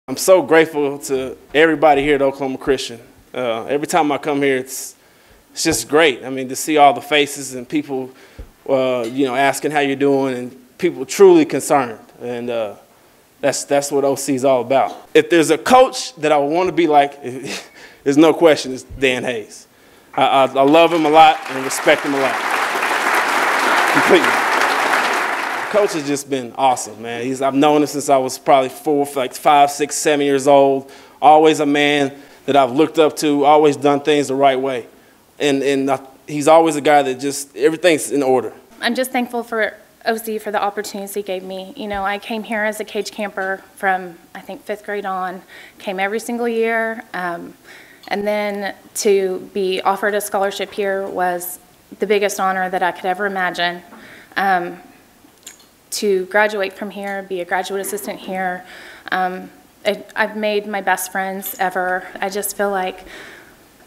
I'm so grateful to everybody here at Oklahoma Christian. Every time I come here, it's just great. I mean, to see all the faces and people, asking how you're doing, and people truly concerned. And that's what OC is all about. If there's a coach that I would want to be like, there's no question, it's Dan Hayes. I love him a lot and respect him a lot. Completely. The coach has just been awesome, man. I've known him since I was probably 5, 6, 7 years old. Always a man that I've looked up to, always done things the right way. And he's always a guy that just, everything's in order. I'm just thankful for OC for the opportunities he gave me. You know, I came here as a cage camper from, I think, 5th grade on, came every single year. And then to be offered a scholarship here was the biggest honor that I could ever imagine. To graduate from here, be a graduate assistant here, I've made my best friends ever. I just feel like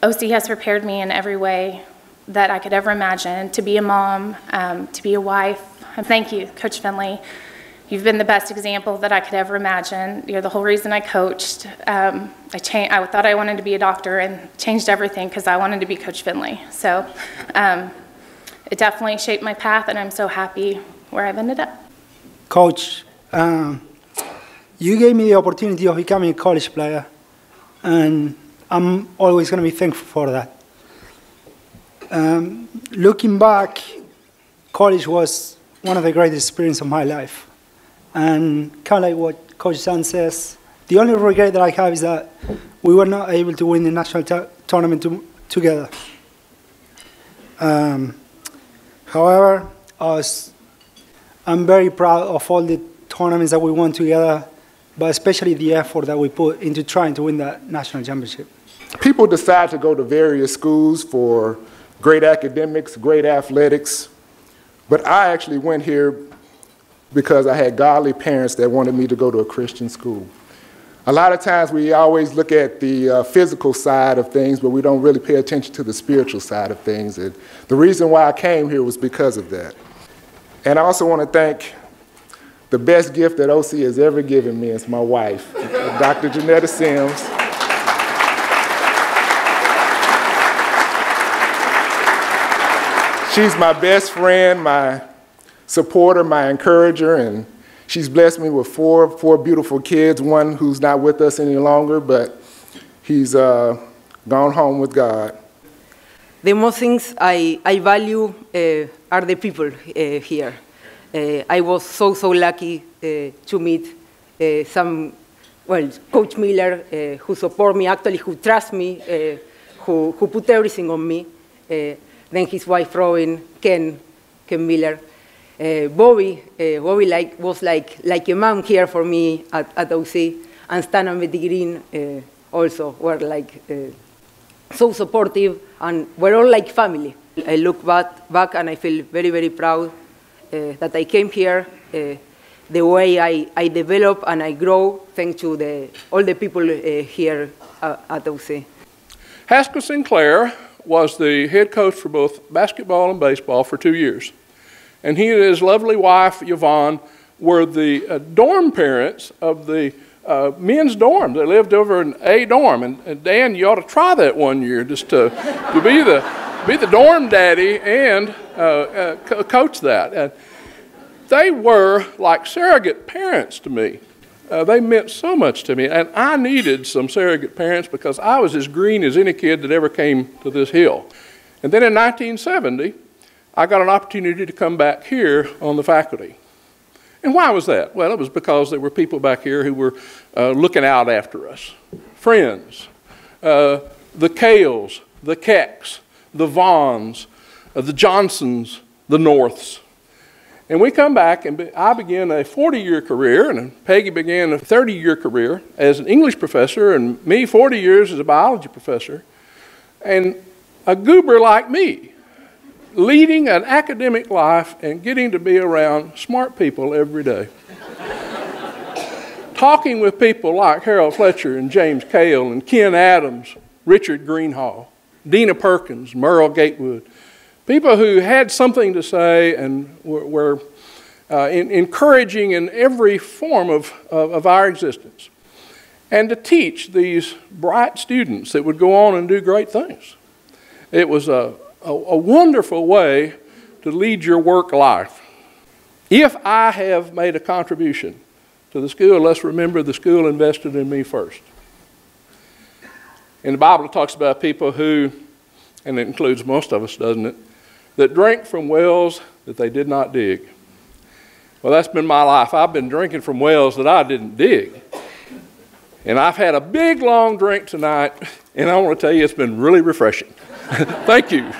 OC has prepared me in every way that I could ever imagine, to be a mom, to be a wife. And thank you, Coach Finley. You've been the best example that I could ever imagine. You're the whole reason I coached. I thought I wanted to be a doctor and changed everything because I wanted to be Coach Finley. So it definitely shaped my path, and I'm so happy where I've ended up. Coach, you gave me the opportunity of becoming a college player, and I'm always going to be thankful for that. Looking back, college was one of the greatest experiences of my life. And kind of like what Coach San says, the only regret that I have is that we were not able to win the national tournament together. However, I'm very proud of all the tournaments that we won together, but especially the effort that we put into trying to win that national championship. People decide to go to various schools for great academics, great athletics, but I actually went here because I had godly parents that wanted me to go to a Christian school. A lot of times we always look at the physical side of things, but we don't really pay attention to the spiritual side of things. And the reason why I came here was because of that. And I also want to thank the best gift that OC has ever given me is my wife, Dr. Janetta Sims. She's my best friend, my supporter, my encourager, and she's blessed me with four beautiful kids, one who's not with us any longer, but he's gone home with God. The most things I value are the people here. I was so lucky to meet Coach Miller, who support me, actually, who trust me, who put everything on me. Then his wife, Robin, Ken Miller. Bobby was like a mom here for me at OC, and Stan and Betty Green also were like so supportive, and we're all like family. I look back and I feel very, very proud that I came here, the way I develop and I grow thanks to all the people here at OC. Haskell Sinclair was the head coach for both basketball and baseball for 2 years. And he and his lovely wife, Yvonne, were the dorm parents of the men's dorm. They lived over in A dorm. And Dan, you ought to try that one year, just to be the dorm daddy and coach that. They were like surrogate parents to me. They meant so much to me. And I needed some surrogate parents because I was as green as any kid that ever came to this hill. And then in 1970, I got an opportunity to come back here on the faculty. And why was that? Well, it was because there were people back here who were looking out after us. Friends, the Kales, the Kecks, the Vaughns, the Johnsons, the Norths. And we come back, and I began a 40-year career, and Peggy began a 30-year career as an English professor, and me 40 years as a biology professor. And a goober like me, leading an academic life and getting to be around smart people every day. Talking with people like Harold Fletcher and James Cale and Ken Adams, Richard Greenhall, Dina Perkins, Merrill Gatewood. People who had something to say and were encouraging in every form of our existence. and to teach these bright students that would go on and do great things. It was a wonderful way to lead your work life. If I have made a contribution to the school, let's remember the school invested in me first. In the Bible, it talks about people who, and it includes most of us, doesn't it, that drink from wells that they did not dig. Well, that's been my life. I've been drinking from wells that I didn't dig. And I've had a big, long drink tonight, and I want to tell you it's been really refreshing. Thank you.